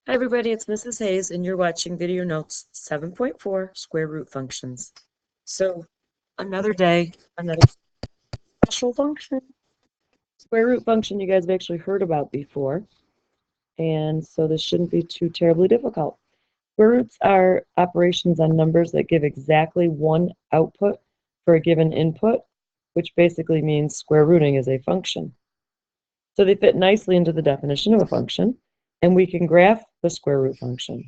Hi everybody, it's Mrs. Hayes and you're watching Video Notes 7.4 Square Root Functions. So another day, another special function. Square root function you guys have actually heard about before, and so this shouldn't be too terribly difficult. Square roots are operations on numbers that give exactly one output for a given input, which basically means square rooting is a function. So they fit nicely into the definition of a function, and we can graph the square root function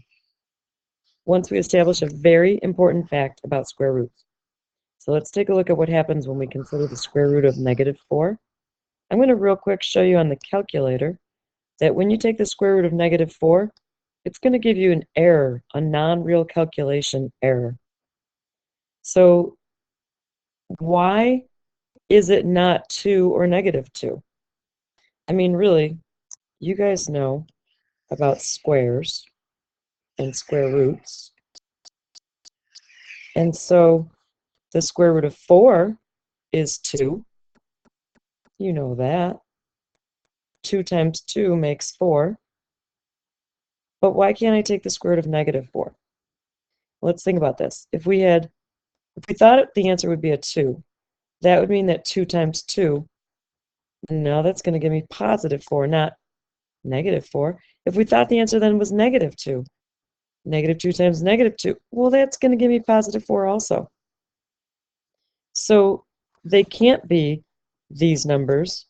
once we establish a very important fact about square roots. So let's take a look at what happens when we consider the square root of -4. I'm going to real quick show you on the calculator that when you take the square root of -4, it's going to give you an error, a non-real calculation error. So why is it not 2 or -2? I mean, really, you guys know about squares and square roots. And so the square root of 4 is 2. You know that. 2 times 2 makes 4. But why can't I take the square root of -4? Let's think about this. If we thought the answer would be a 2, that would mean that 2 times 2, now that's going to give me +4, not -4. If we thought the answer then was -2, -2 times -2, well, that's going to give me +4 also. So they can't be these numbers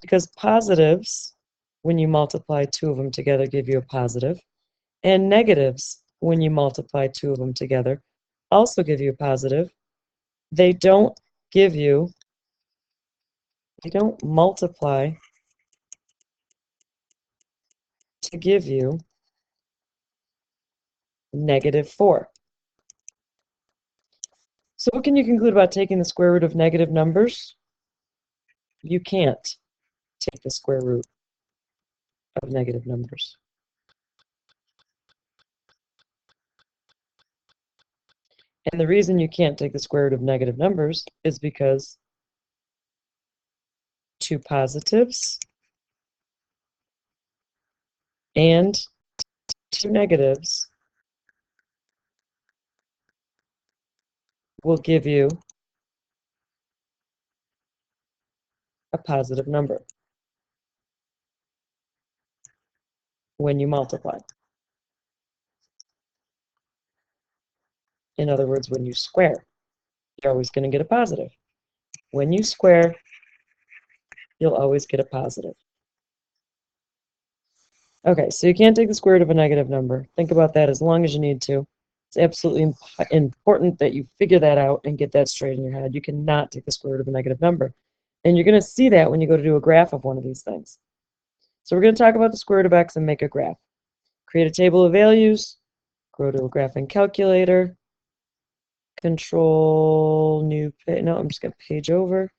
because positives, when you multiply 2 of them together, give you a positive, and negatives, when you multiply 2 of them together, also give you a positive. They don't multiply to give you -4. So what can you conclude about taking the square root of negative numbers? You can't take the square root of negative numbers. And the reason you can't take the square root of negative numbers is because 2 positives and 2 negatives will give you a positive number when you multiply. In other words, when you square, you're always going to get a positive. When you square, you'll always get a positive. Okay, so you can't take the square root of a negative number. Think about that as long as you need to. It's absolutely important that you figure that out and get that straight in your head. You cannot take the square root of a negative number. And you're going to see that when you go to do a graph of one of these things. So we're going to talk about the square root of x and make a graph. Create a table of values, go to a graphing calculator, control new page. No, I'm just going to page over.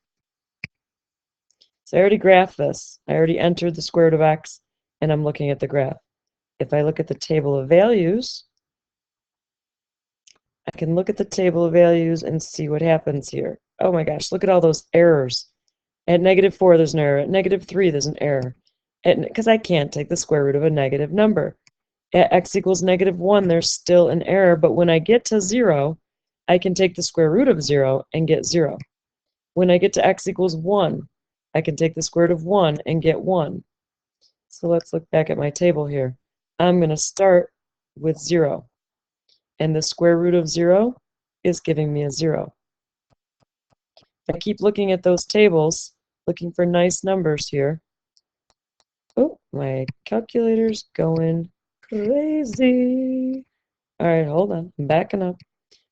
So I already graphed this. I already entered the square root of x, and I'm looking at the graph. If I look at the table of values, I can look at the table of values and see what happens here. Oh my gosh, look at all those errors. At -4, there's an error. At -3, there's an error. Because I can't take the square root of a negative number. At x equals -1, there's still an error, but when I get to 0, I can take the square root of 0 and get 0. When I get to x equals 1, I can take the square root of 1 and get 1. So let's look back at my table here. I'm going to start with 0. And the square root of 0 is giving me a 0. If I keep looking at those tables, looking for nice numbers here. Oh, my calculator's going crazy. All right, hold on. I'm backing up.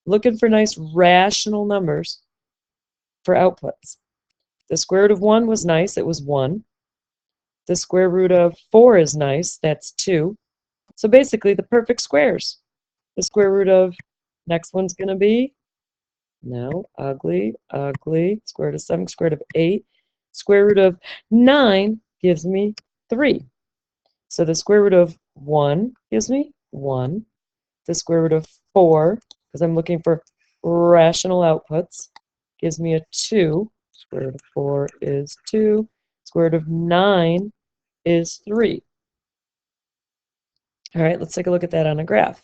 Looking for nice rational numbers for outputs. The square root of 1 was nice. It was 1. The square root of 4 is nice. That's 2. So basically, the perfect squares. The square root of, next one's going to be, no, ugly, ugly. Square root of 7, square root of 8. Square root of 9 gives me 3. So the square root of 1 gives me 1. The square root of 4, because I'm looking for rational outputs, gives me a 2. Square root of 4 is 2. Square root of 9 is 3. All right, let's take a look at that on a graph.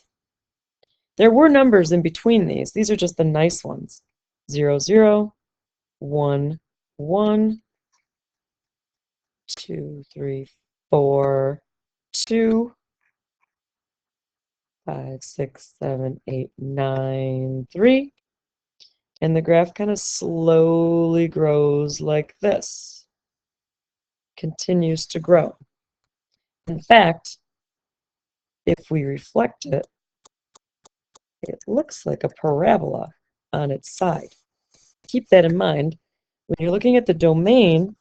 There were numbers in between these. These are just the nice ones. 0, 0, 1, 1, 2, 3, 4, 2, 5, 6, 7, 8, 9, 3. And the graph kind of slowly grows like this. Continues to grow. In fact, if we reflect it, it looks like a parabola on its side. Keep that in mind. When you're looking at the domain,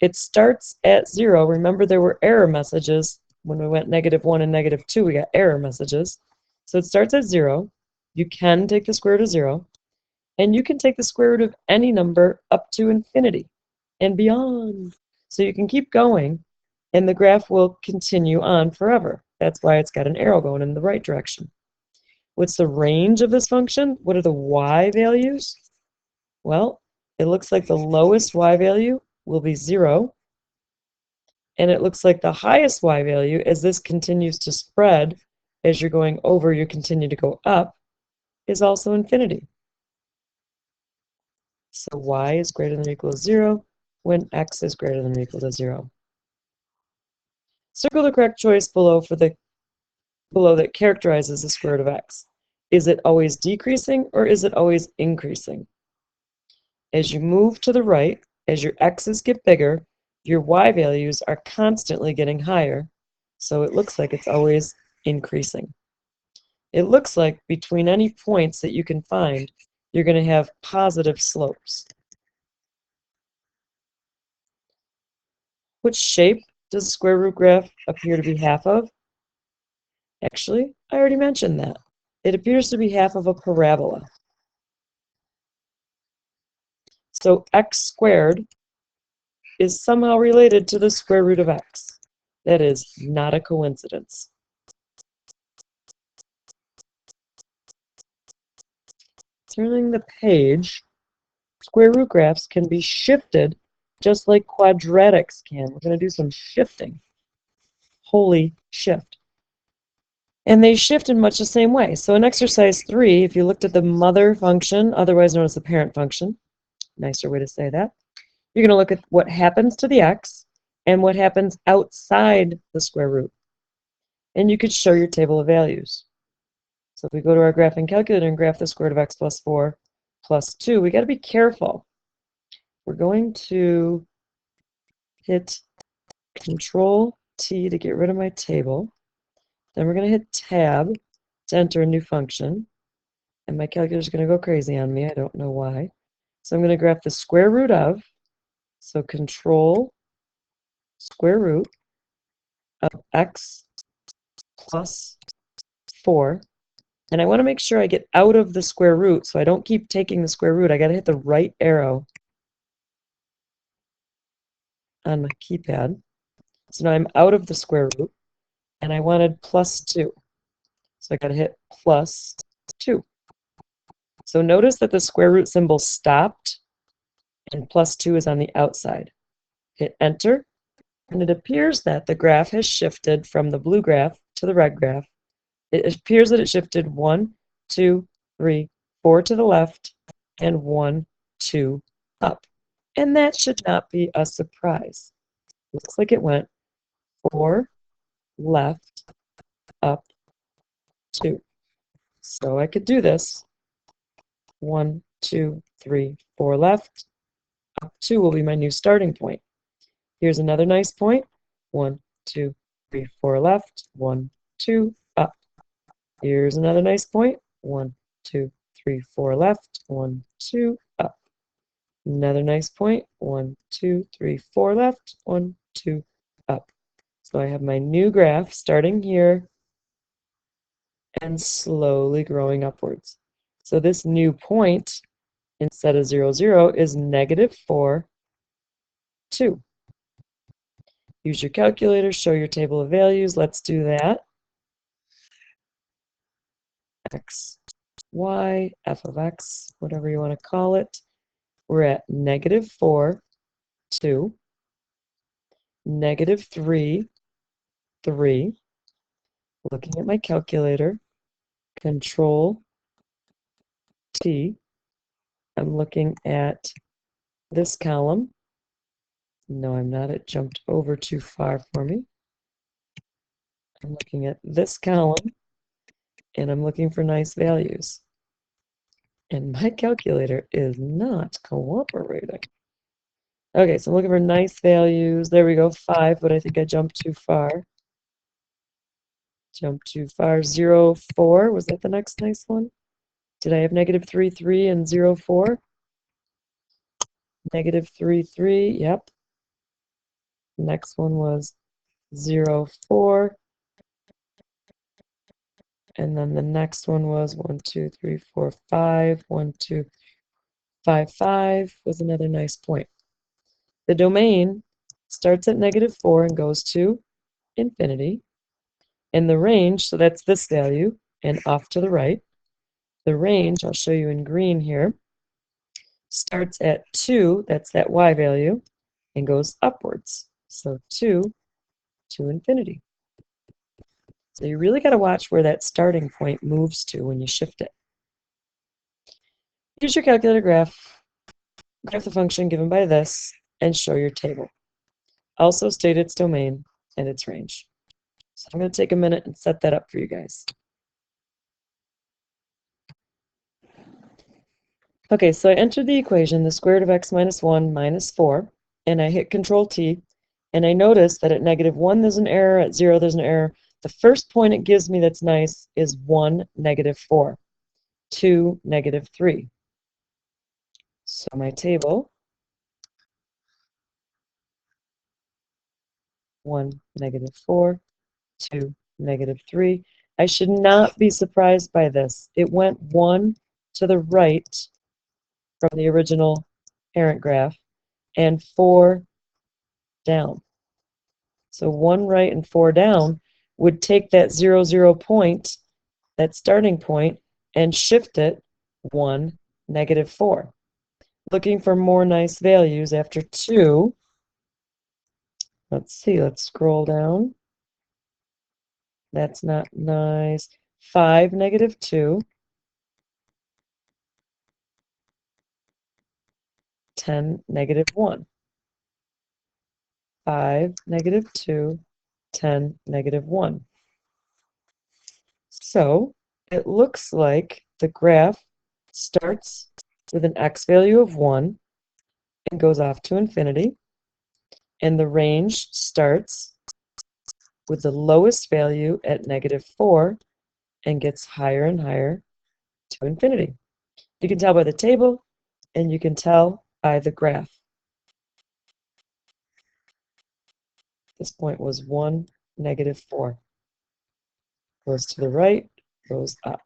it starts at 0. Remember, there were error messages. When we went -1 and -2, we got error messages. So it starts at 0. You can take the square root of 0. And you can take the square root of any number up to infinity and beyond. So you can keep going, and the graph will continue on forever. That's why it's got an arrow going in the right direction. What's the range of this function? What are the y values? Well, it looks like the lowest y value will be 0. And it looks like the highest y value, as this continues to spread, as you're going over, you continue to go up, is also infinity. So y is greater than or equal to 0 when x is greater than or equal to 0. Circle the correct choice below that characterizes the square root of x. Is it always decreasing or is it always increasing? As you move to the right, as your x's get bigger, your y values are constantly getting higher, so it looks like it's always increasing. It looks like between any points that you can find, you're going to have positive slopes. Which shape does the square root graph appear to be half of? Actually, I already mentioned that. It appears to be half of a parabola. So x squared is somehow related to the square root of x. That is not a coincidence. Turning the page, square root graphs can be shifted just like quadratics can. We're going to do some shifting. Holy shift. And they shift in much the same way. So in exercise 3, if you looked at the mother function, otherwise known as the parent function, nicer way to say that, you're going to look at what happens to the x and what happens outside the square root. And you could show your table of values. So if we go to our graphing calculator and graph the square root of x plus 4 plus 2, we got to be careful. We're going to hit Control T to get rid of my table. Then we're going to hit Tab to enter a new function. And my calculator is going to go crazy on me. I don't know why. So I'm going to graph the square root of, so Control square root of x plus 4. And I want to make sure I get out of the square root, so I don't keep taking the square root. I got to hit the right arrow on my keypad. So now I'm out of the square root, and I wanted plus 2. So I got to hit plus 2. So notice that the square root symbol stopped, and plus 2 is on the outside. Hit Enter, and it appears that the graph has shifted from the blue graph to the red graph. It appears that it shifted 1, 2, 3, 4 to the left, and 1, 2 up. And that should not be a surprise. Looks like it went 4, left, up, 2. So I could do this. 1, 2, 3, 4 left, up 2 will be my new starting point. Here's another nice point. 1, 2, 3, 4 left, 1, 2, up. Here's another nice point. 1, 2, 3, 4 left, 1, 2, up. Another nice point. 1, 2, 3, 4 left, 1, 2, up. So I have my new graph starting here and slowly growing upwards. So this new point, instead of 0, 0, is -4, 2. Use your calculator, show your table of values. Let's do that. X, Y, f of x, whatever you want to call it. We're at -4, 2, -3, 3, looking at my calculator, Control T. I'm looking at this column. No, I'm not. It jumped over too far for me. I'm looking at this column, and I'm looking for nice values. And my calculator is not cooperating. Okay, so I'm looking for nice values. There we go, 5, but I think I jumped too far. Jumped too far. 0, 4, was that the next nice one? Did I have negative 3, 3, and 0, 4? Negative 3, 3, yep. Next one was 0, 4. And then the next one was 1, 2, 3, 4, 5. 1, 2, 5, 5 was another nice point. The domain starts at negative 4 and goes to infinity. And the range, so that's this value, and off to the right. The range, I'll show you in green here, starts at 2, that's that y value, and goes upwards. So 2 to infinity. So you really got to watch where that starting point moves to when you shift it. Use your calculator graph the function given by this, and show your table. Also state its domain and its range. So I'm going to take a minute and set that up for you guys. Okay, so I entered the equation, the square root of x minus 1 minus 4, and I hit Control T, and I notice that at negative 1 there's an error, at 0 there's an error. The first point it gives me that's nice is 1, negative 4, 2, negative 3. So my table, 1, negative 4, 2, negative 3. I should not be surprised by this. It went 1 to the right from the original parent graph and 4 down. So 1 right and 4 down would take that 0, 0 point, that starting point, and shift it 1, negative 4. Looking for more nice values after 2. Let's see, let's scroll down. That's not nice. 5, negative 2. 10, negative 1. 5, negative 2, 10, negative 1. So it looks like the graph starts with an x value of 1 and goes off to infinity. And the range starts with the lowest value at negative 4 and gets higher and higher to infinity. You can tell by the table, and you can tell by the graph. This point was 1, negative 4. Goes to the right, goes up.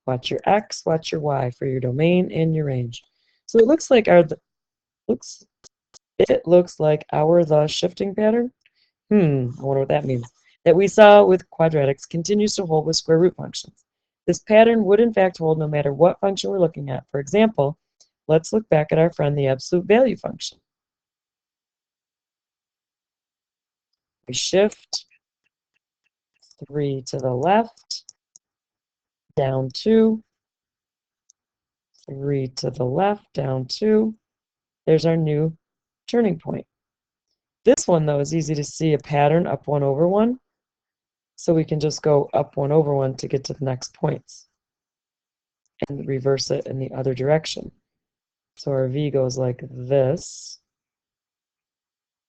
Watch your x, watch your y for your domain and your range. So it looks like our the shifting pattern. I wonder what that means. That we saw with quadratics continues to hold with square root functions. This pattern would in fact hold no matter what function we're looking at. For example, let's look back at our friend the absolute value function. We shift 3 to the left, down 2, 3 to the left, down 2. There's our new turning point. This one, though, is easy to see a pattern up 1 over 1. So we can just go up 1 over 1 to get to the next points and reverse it in the other direction. So our V goes like this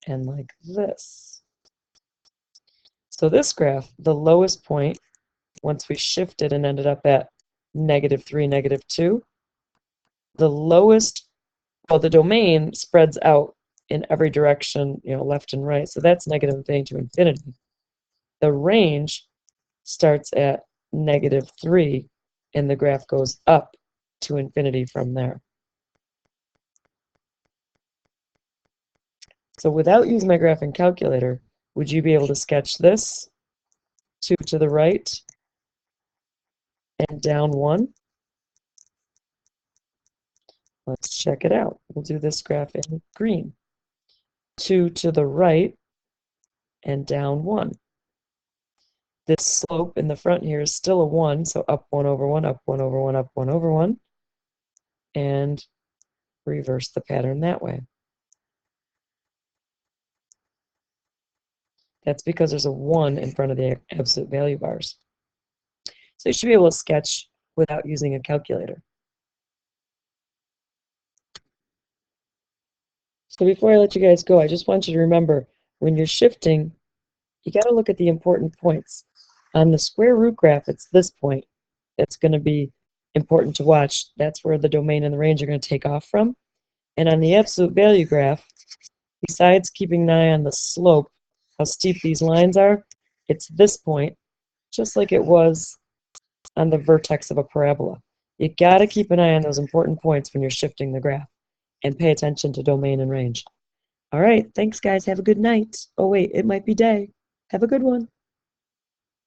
and like this. So this graph, the lowest point, once we shifted and ended up at negative 3, negative 2, the lowest, well, the domain spreads out in every direction, left and right. So that's negative infinity to infinity. The range starts at negative 3, and the graph goes up to infinity from there. So without using my graphing calculator, would you be able to sketch this? 2 to the right and down 1. Let's check it out. We'll do this graph in green. 2 to the right and down 1. this slope in the front here is still a 1, so up 1 over 1, up 1 over 1, up 1 over 1, and reverse the pattern that way. That's because there's a 1 in front of the absolute value bars. So you should be able to sketch without using a calculator. So before I let you guys go, I just want you to remember, when you're shifting, you got to look at the important points. On the square root graph, it's this point. It's going to be important to watch. That's where the domain and the range are going to take off from. And on the absolute value graph, besides keeping an eye on the slope, how steep these lines are, it's this point, just like it was on the vertex of a parabola. You got to keep an eye on those important points when you're shifting the graph, and pay attention to domain and range. All right, thanks guys. Have a good night. Oh wait, it might be day. Have a good one.